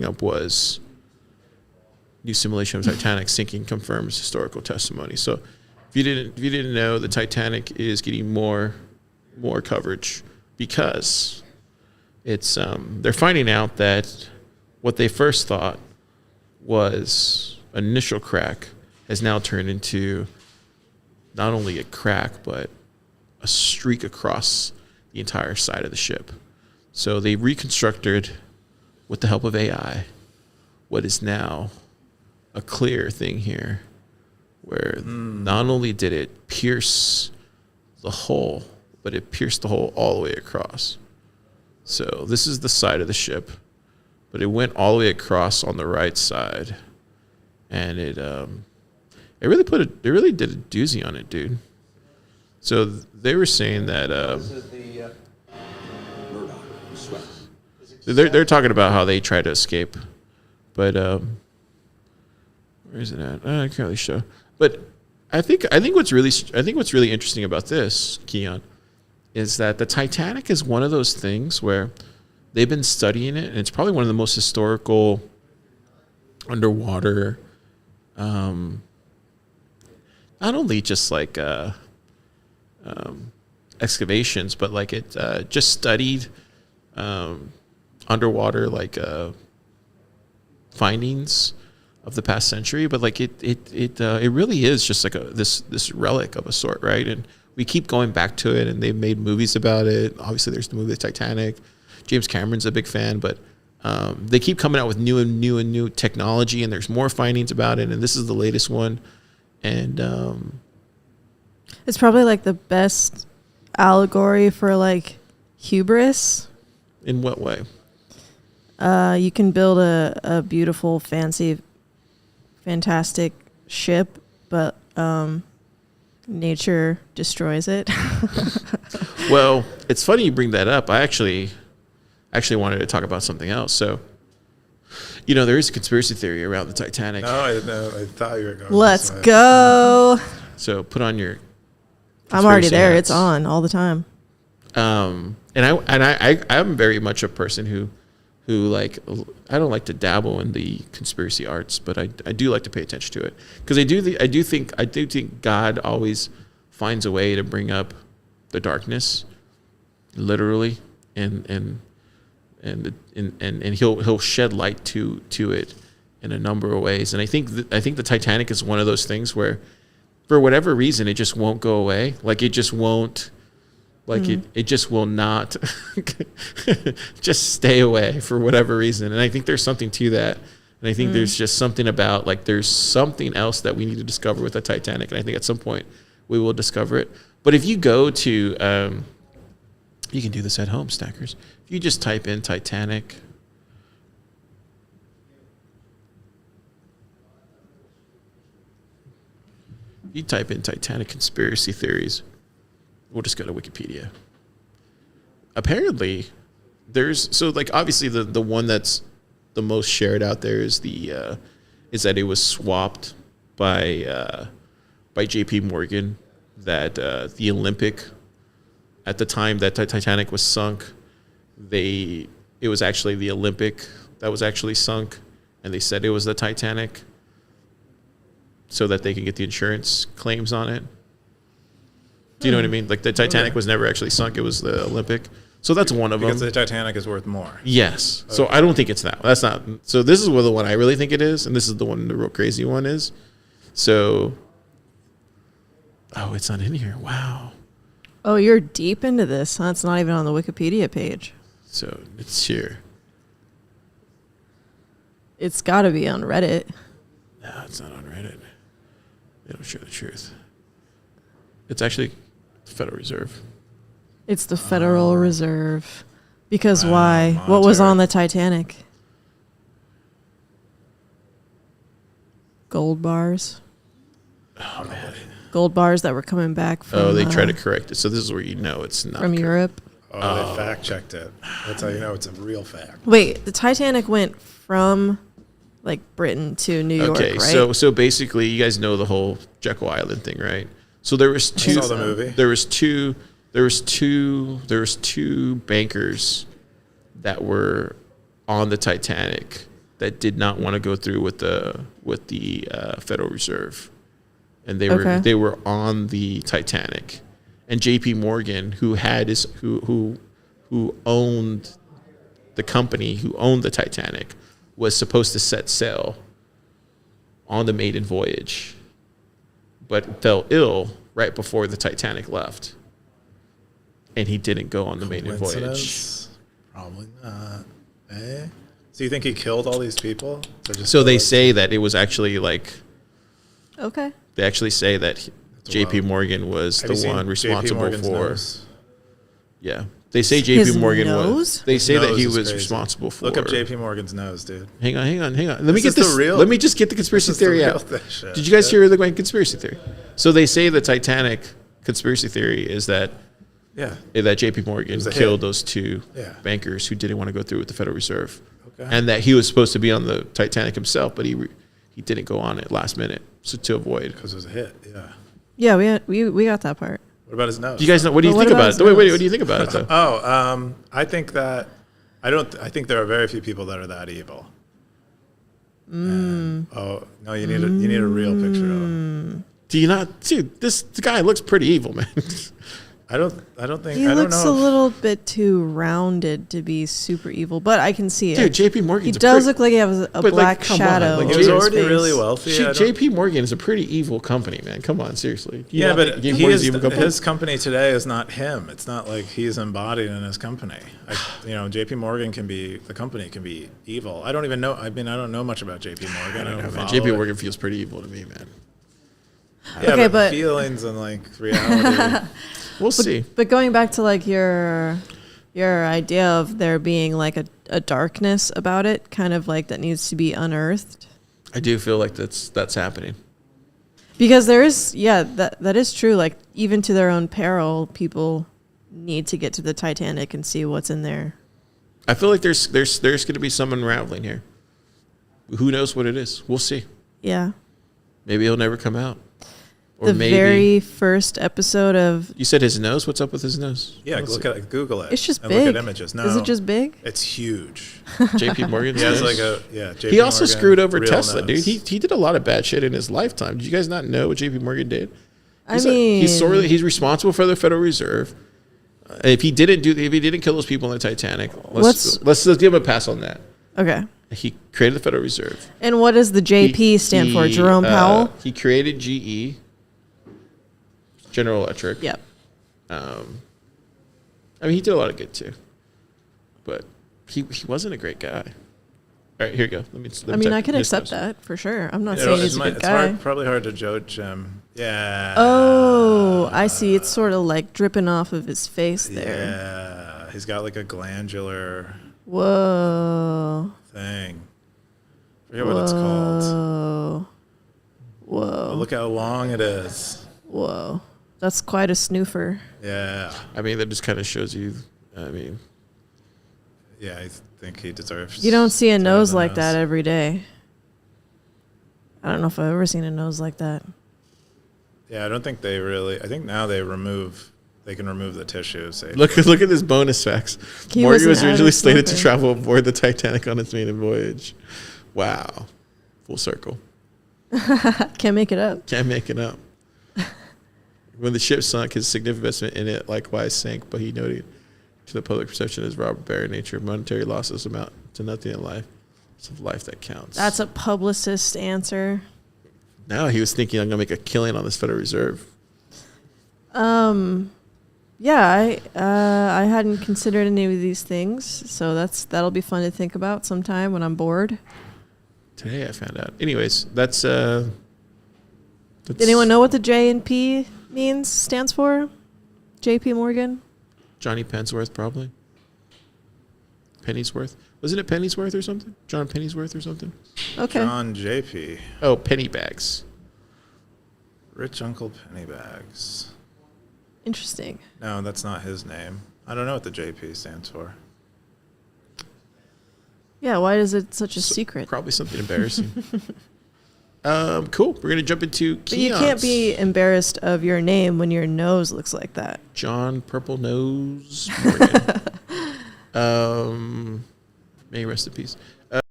up was new simulation of Titanic sinking confirms historical testimony. So if you didn't know, the Titanic is getting more coverage because it's they're finding out that what they first thought was an initial crack has now turned into not only a crack but a streak across the entire side of the ship. So they reconstructed, with the help of AI, what is now a clear thing here, where not only did it pierce the hole, but it pierced the hole all the way across. So this is the side of the ship, but it went all the way across on the right side, and it really did a doozy on it, dude. So they were saying that they're talking about how they try to escape, but where is it at? I can't really show. But I think what's really interesting about this, Keyan, is that the Titanic is one of those things where they've been studying it, and it's probably one of the most historical underwater, not only just like excavations, but like it just studied underwater like findings of the past century. But like it really is just like this relic of a sort, right? And we keep going back to it, and they've made movies about it. Obviously, there's the movie The Titanic. James Cameron's a big fan, but they keep coming out with new technology, and there's more findings about it. And this is the latest one, and it's probably like the best allegory for like hubris. In what way? You can build a beautiful, fancy, fantastic ship, but nature destroys it. Well, it's funny you bring that up. I actually wanted to talk about something else. So, there is a conspiracy theory around the Titanic. No, I thought you were going. Let's go. So put on your. I'm already there. Hats. It's on all the time. And I'm very much a person who like, I don't like to dabble in the conspiracy arts, but I do like to pay attention to it, because I do think God always finds a way to bring up the darkness, literally, and he'll shed light to it in a number of ways. And I think the Titanic is one of those things where, for whatever reason, it just won't go away. Like it just won't. Like it just will not just stay away for whatever reason. And I think there's something to that. And I think there's just something about, like, there's something else that we need to discover with the Titanic. And I think at some point we will discover it. But if you go to, you can do this at home, Stackers. If you just type in Titanic. If you type in Titanic conspiracy theories, we'll just go to Wikipedia. Apparently, obviously the one that's the most shared out there is is that it was swapped by J.P. Morgan, that the Olympic, at the time that the Titanic was sunk, it was actually the Olympic that was actually sunk, and they said it was the Titanic so that they can get the insurance claims on it. Do you know what I mean? Like, the Titanic was never actually sunk. It was the Olympic. So that's one of them. Because the Titanic is worth more. Yes. Okay. So I don't think it's that. That's not. So this is the one I really think it is, and this is the one, the real crazy one is. So, it's not in here. Wow. Oh, you're deep into this. Huh? It's not even on the Wikipedia page. So it's here. It's got to be on Reddit. No, it's not on Reddit. They don't show the truth. It's actually the Federal Reserve. It's the Federal Reserve. Because why? Monitor. What was on the Titanic? Gold bars. Oh, man. Gold bars that were coming back from... they tried to correct it. So this is where it's not... From Europe? They fact-checked it. That's how you know it's a real fact. Wait, the Titanic went from, like, Britain to New York, right? Okay, so basically, you guys know the whole Jekyll Island thing, right? So there was two... I saw the movie. There was two bankers that were on the Titanic that did not want to go through with the Federal Reserve, and they were on the Titanic, and J.P. Morgan, who owned the company, who owned the Titanic, was supposed to set sail on the maiden voyage, but fell ill right before the Titanic left, and he didn't go on the maiden voyage. Probably not. Eh? So you think he killed all these people? So they say that it was actually like. Okay. They actually say that J.P. Morgan was the one responsible for. Nose? Yeah, they say J.P. Morgan nose? was. They say that he was crazy. responsible for. Look up J.P. Morgan's nose, dude. Hang on. Let me get this. Let me just get the conspiracy theory out. Did you guys hear the conspiracy theory? So they say the Titanic conspiracy theory is that J.P. Morgan killed those two bankers who didn't want to go through with the Federal Reserve, and that he was supposed to be on the Titanic himself, but he didn't go on it last minute, so to avoid, because it was a hit. Yeah, we got that part. What about his nose? Do you guys know? What do you think about it? Wait, what do you think about it though? I think that I think there are very few people that are that evil. And, no, you need a real picture of him. Do you not, dude? The guy looks pretty evil, man. I don't think He I don't looks know a little bit too rounded to be super evil, but I can see it. Dude, J.P. Morgan. He does look like he has a black come on, shadow. like, he over was his already face. really wealthy. J.P. Morgan is a pretty evil company, man. Come on, seriously. Yeah, but his company today is not him. It's not like he's embodied in his company. J.P. Morgan the company can be evil. I don't even know. I don't know much about J.P. Morgan. I don't know, J.P. Morgan feels pretty evil to me, man. Yeah, okay, but feelings and like reality. We'll see. But going back to like your idea of there being like a darkness about it, kind of like that needs to be unearthed. I do feel like that's happening. Because there is, that is true. Like even to their own peril, people need to get to the Titanic and see what's in there. I feel like there's going to be some unraveling here. Who knows what it is? We'll see. Yeah. Maybe he'll never come out. Or the maybe, very first episode of... You said his nose? What's up with his nose? Yeah, Google it. It's just and big. Look at images. No, is it just big? It's huge. J.P. Morgan's He has nose? JP He also Morgan, screwed over real Tesla, nose. dude. He did a lot of bad shit in his lifetime. Did you guys not know what J.P. Morgan did? He's responsible for the Federal Reserve. If he didn't kill those people in the Titanic, let's give him a pass on that. Okay. He created the Federal Reserve. And what does the JP stand for? Jerome Powell? He created GE, General Electric. Yep. He did a lot of good too, but he wasn't a great guy. All right, here you go. I can accept that for sure. I'm not saying he's a good guy. Probably hard to judge him. Yeah. Oh, I see. It's sort of like dripping off of his face there. Yeah. He's got like a glandular Whoa. thing. I forget what it's called. Whoa. Oh, look how long it is. Whoa. That's quite a snoofer. Yeah. That just kind of shows you. Yeah, I think he deserves. You don't see a to nose have the like nose. that every day. I don't know if I've ever seen a nose like that. Yeah, I don't think they really. I think now they can remove the tissue. Safely. Look at this bonus facts. He Morgan was was an originally avid slated to smoker. travel aboard the Titanic on its maiden voyage. Wow, full circle. Can't make it up. Can't make it up. When the ship sunk, his significant investment in it likewise sank, but he noted to the public perception as robber baron nature, monetary losses amount to nothing in life. It's a life that counts. That's a publicist answer. No, he was thinking, I'm going to make a killing on this Federal Reserve. Yeah, I hadn't considered any of these things, so that'll be fun to think about sometime when I'm bored. Today I found out. Anyways, that's Did anyone know what the J and P stands for? J.P. Morgan? Johnny Pennsworth, probably. Pennyworth. Wasn't it Pennyworth or something? John Pennyworth or something? Okay. John J.P. Oh, Pennybags. Rich Uncle Pennybags. Interesting. No, that's not his name. I don't know what the JP stands for. Yeah, why is it such a secret? Probably something embarrassing. Cool. We're going to jump into Keyan's. But you can't be embarrassed of your name when your nose looks like that. John Purple Nose Morgan. May he rest in peace.